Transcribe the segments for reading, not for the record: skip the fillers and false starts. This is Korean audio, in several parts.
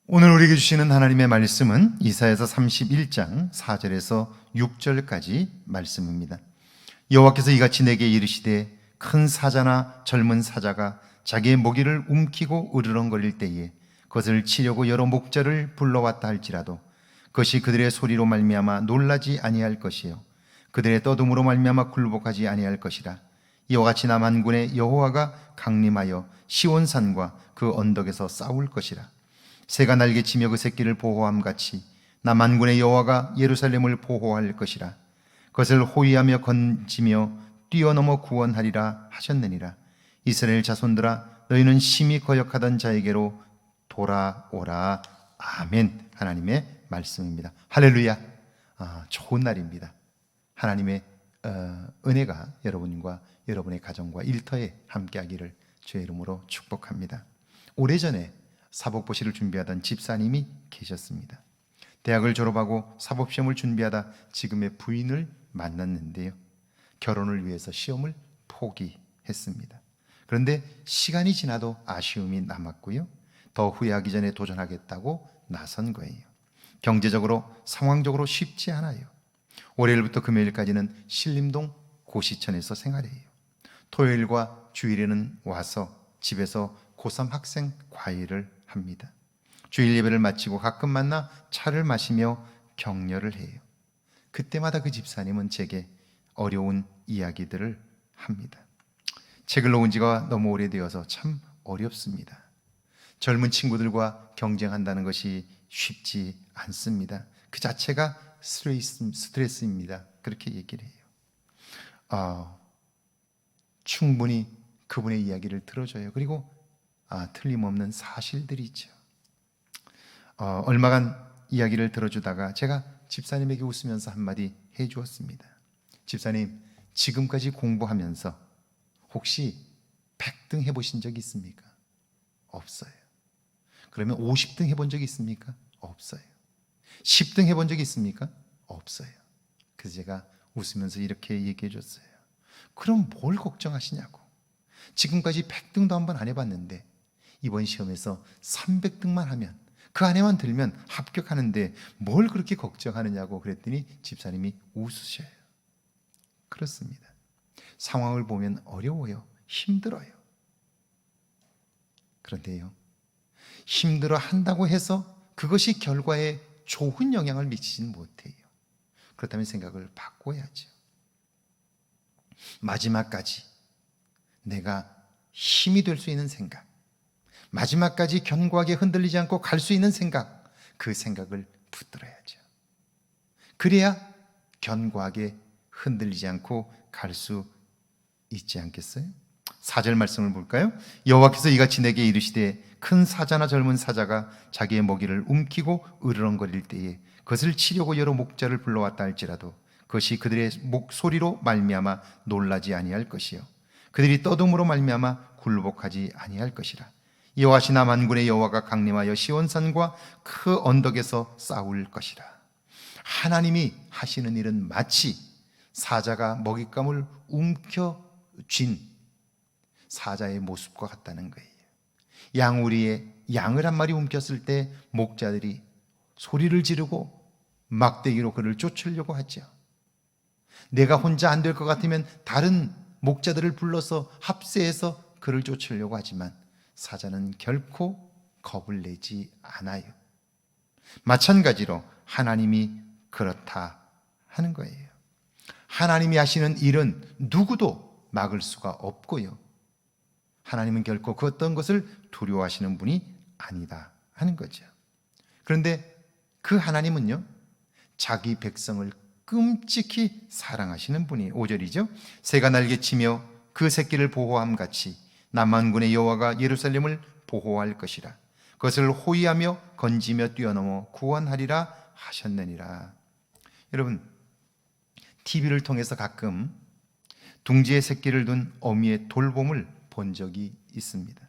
오늘 우리에게 주시는 하나님의 말씀은 이사야서 31장 4절에서 6절까지 말씀입니다. 여호와께서 이같이 내게 이르시되 큰 사자나 젊은 사자가 자기의 모기를 움키고 으르렁거릴 때에 그것을 치려고 여러 목자를 불러왔다 할지라도 그것이 그들의 소리로 말미암아 놀라지 아니할 것이요 그들의 떠둠으로 말미암아 굴복하지 아니할 것이라. 이와 같이 나 만군의 여호와가 강림하여 시온산과 그 언덕에서 싸울 것이라. 새가 날개치며 그 새끼를 보호함 같이 나 만군의 여호와가 예루살렘을 보호할 것이라. 그것을 호위하며 건지며 뛰어넘어 구원하리라 하셨느니라. 이스라엘 자손들아 너희는 심히 거역하던 자에게로 돌아오라. 아멘. 하나님의 말씀입니다. 할렐루야. 좋은 날입니다. 하나님의 은혜가 여러분과 여러분의 가정과 일터에 함께하기를 주의 이름으로 축복합니다. 오래전에 사법고시를 준비하던 집사님이 계셨습니다. 대학을 졸업하고 사법시험을 준비하다 지금의 부인을 만났는데요, 결혼을 위해서 시험을 포기했습니다. 그런데 시간이 지나도 아쉬움이 남았고요, 더 후회하기 전에 도전하겠다고 나선 거예요. 경제적으로 상황적으로 쉽지 않아요. 월요일부터 금요일까지는 신림동 고시촌에서 생활해요. 토요일과 주일에는 와서 집에서 고3 학생 과외를 합니다. 주일 예배를 마치고 가끔 만나 차를 마시며 격려를 해요. 그때마다 그 집사님은 제게 어려운 이야기들을 합니다. 책을 놓은 지가 너무 오래되어서 참 어렵습니다. 젊은 친구들과 경쟁한다는 것이 쉽지 않습니다. 그 자체가 스트레스입니다. 그렇게 얘기를 해요. 충분히 그분의 이야기를 들어줘요. 그리고 틀림없는 사실들이죠. 얼마간 이야기를 들어주다가 제가 집사님에게 웃으면서 한마디 해주었습니다. 집사님, 지금까지 공부하면서 혹시 100등 해보신 적 있습니까? 없어요. 그러면 50등 해본 적 있습니까? 없어요. 10등 해본 적 있습니까? 없어요. 그래서 제가 웃으면서 이렇게 얘기해 줬어요. 그럼 뭘 걱정하시냐고. 지금까지 100등도 한번 안 해봤는데 이번 시험에서 300등만 하면, 그 안에만 들면 합격하는데 뭘 그렇게 걱정하느냐고 그랬더니 집사님이 웃으셔요. 그렇습니다. 상황을 보면 어려워요. 힘들어요. 그런데요, 힘들어 한다고 해서 그것이 결과에 좋은 영향을 미치지는 못해요. 그렇다면 생각을 바꿔야죠. 마지막까지 내가 힘이 될 수 있는 생각, 마지막까지 견고하게 흔들리지 않고 갈 수 있는 생각, 그 생각을 붙들어야죠. 그래야 견고하게 흔들리지 않고 갈 수 있지 않겠어요? 4절 말씀을 볼까요? 여호와께서 이같이 내게 이르시되 큰 사자나 젊은 사자가 자기의 먹이를 움키고 으르렁거릴 때에 그것을 치려고 여러 목자를 불러왔다 할지라도 그것이 그들의 목소리로 말미암아 놀라지 아니할 것이요 그들이 떠둠으로 말미암아 굴복하지 아니할 것이라. 이와 같이 나 만군의 여호와가 강림하여 시온산과 그 언덕에서 싸울 것이라. 하나님이 하시는 일은 마치 사자가 먹잇감을 움켜쥔 사자의 모습과 같다는 거예요. 양우리에 양을 한 마리 움켰을 때 목자들이 소리를 지르고 막대기로 그를 쫓으려고 하죠. 내가 혼자 안 될 것 같으면 다른 목자들을 불러서 합세해서 그를 쫓으려고 하지만 사자는 결코 겁을 내지 않아요. 마찬가지로 하나님이 그렇다 하는 거예요. 하나님이 하시는 일은 누구도 막을 수가 없고요, 하나님은 결코 그 어떤 것을 두려워하시는 분이 아니다 하는 거죠. 그런데 그 하나님은요, 자기 백성을 끔찍히 사랑하시는 분이 5절이죠. 새가 날개치며 그 새끼를 보호함 같이 나 만군의 여호와가 예루살렘을 보호할 것이라. 그것을 호위하며 건지며 뛰어넘어 구원하리라 하셨느니라. 여러분, TV를 통해서 가끔 둥지에 새끼를 둔 어미의 돌봄을 본 적이 있습니다.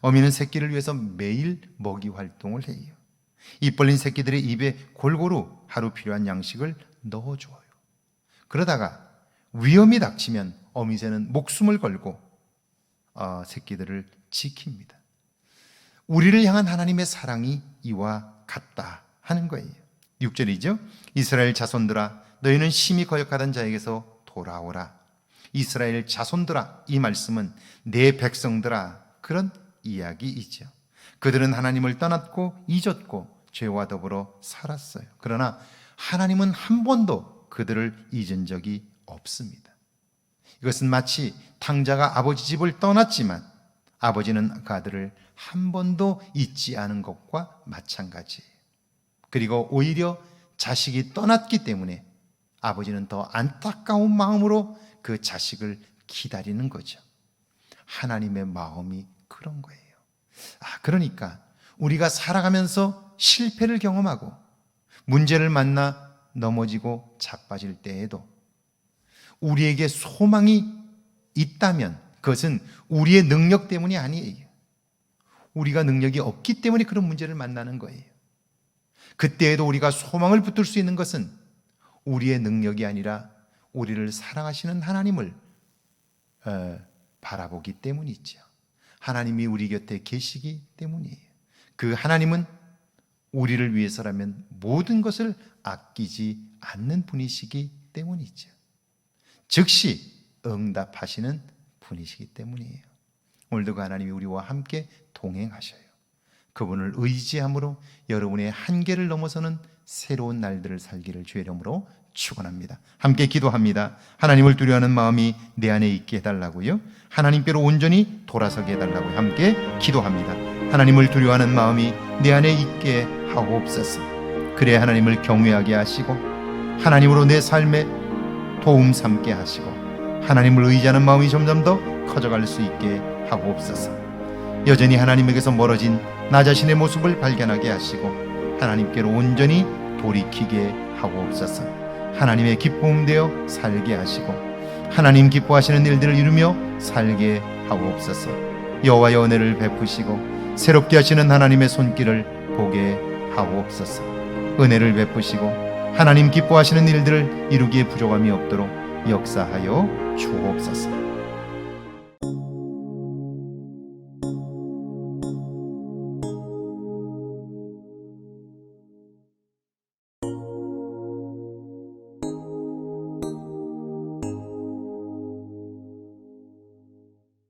어미는 새끼를 위해서 매일 먹이 활동을 해요. 입 벌린 새끼들의 입에 골고루 하루 필요한 양식을 넣어줘요. 그러다가 위험이 닥치면 어미새는 목숨을 걸고 새끼들을 지킵니다. 우리를 향한 하나님의 사랑이 이와 같다 하는 거예요. 6절이죠. 이스라엘 자손들아 너희는 심히 거역하던 자에게서 돌아오라. 이스라엘 자손들아, 이 말씀은 내 백성들아 그런 이야기이죠. 그들은 하나님을 떠났고 잊었고 죄와 더불어 살았어요. 그러나 하나님은 한 번도 그들을 잊은 적이 없습니다. 이것은 마치 탕자가 아버지 집을 떠났지만 아버지는 그 아들을 한 번도 잊지 않은 것과 마찬가지예요. 그리고 오히려 자식이 떠났기 때문에 아버지는 더 안타까운 마음으로 그 자식을 기다리는 거죠. 하나님의 마음이 그런 거예요. 그러니까 우리가 살아가면서 실패를 경험하고 문제를 만나 넘어지고 자빠질 때에도 우리에게 소망이 있다면 그것은 우리의 능력 때문이 아니에요. 우리가 능력이 없기 때문에 그런 문제를 만나는 거예요. 그때에도 우리가 소망을 붙들 수 있는 것은 우리의 능력이 아니라 우리를 사랑하시는 하나님을 바라보기 때문이죠. 하나님이 우리 곁에 계시기 때문이에요. 그 하나님은 우리를 위해서라면 모든 것을 아끼지 않는 분이시기 때문이죠. 즉시 응답하시는 분이시기 때문이에요. 오늘도 그 하나님이 우리와 함께 동행하셔요. 그분을 의지함으로 여러분의 한계를 넘어서는 새로운 날들을 살기를 주의 이름으로 축원합니다. 함께 기도합니다. 하나님을 두려워하는 마음이 내 안에 있게 해달라고요. 하나님께로 온전히 돌아서게 해달라고요. 함께 기도합니다. 하나님을 두려워하는 마음이 내 안에 있게 하옵소서. 그래 하나님을 경외하게 하시고 하나님으로 내 삶에 도움 삼게 하시고 하나님을 의지하는 마음이 점점 더 커져갈 수 있게 하옵소서. 여전히 하나님에게서 멀어진 나 자신의 모습을 발견하게 하시고 하나님께로 온전히 돌이키게 하옵소서. 하나님의 기쁨 되어 살게 하시고 하나님 기뻐하시는 일들을 이루며 살게 하옵소서. 여호와의 은혜를 베푸시고 새롭게 하시는 하나님의 손길을 보게 하옵소서. 은혜를 베푸시고 하나님 기뻐하시는 일들을 이루기에 부족함이 없도록 역사하여 주옵소서.